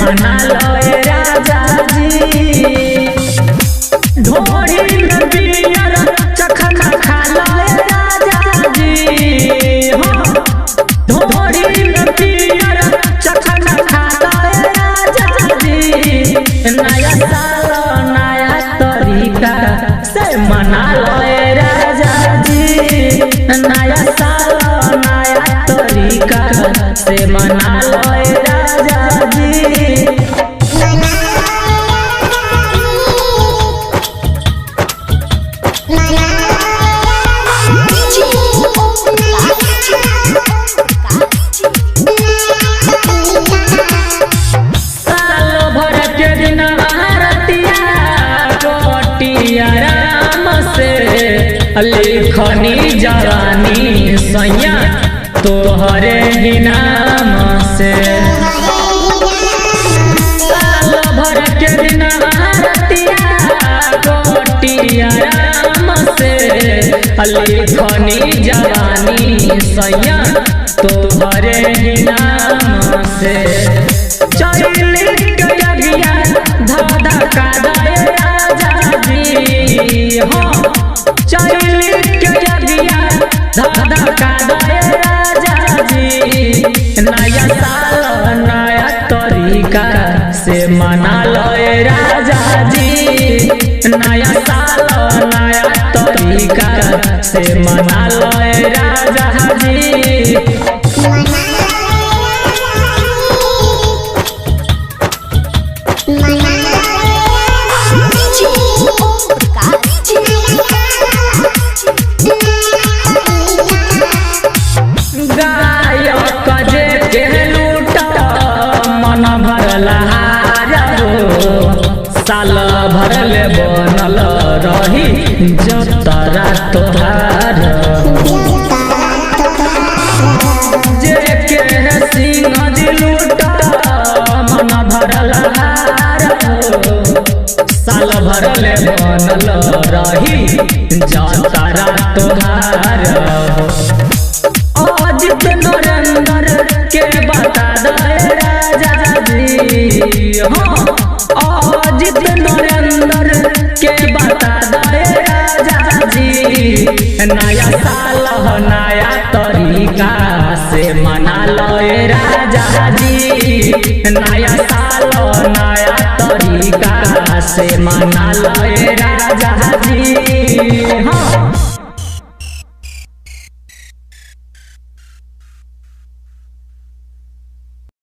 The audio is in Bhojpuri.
मना लो राजा जी। ढोरी में बियर चखना खा लो राजा जी। ढोरी में बियर चखना खा लो राजा जी। नया साल नया तरीका से मना लो राजा जी। नया साल नया तरीका से मना लो राजा जी। साल भर के दिन आरतिया गोटिया राम से लिखनी जवानी सैया तोहरे ही नाम से। साल भर के दिन आरतिया गोटिया राम से लिखनी जवानी सैया तोहरे ही नाम से। चली गया धाधा का दे राजा जी। चली गया धाधा का दे राजा जी। नया साल नया तरीका से मना लो राजा जी। नया साल नया तरीका से मना लो राजा जी। गायक जे के लूट मन भरला साल भरल बनल रही जतरा तोहार। जे के सिंह जी लूट मन भरल साल भरल बनल रही जतरा तोहार। अजित नरेंद्र के बता दे राजा जी। अजित नरेंद्र के बता दे राजा जी। नया साल नया तरीका से मना लो राजा जी। नया साल नया तरीका से मना लो राजा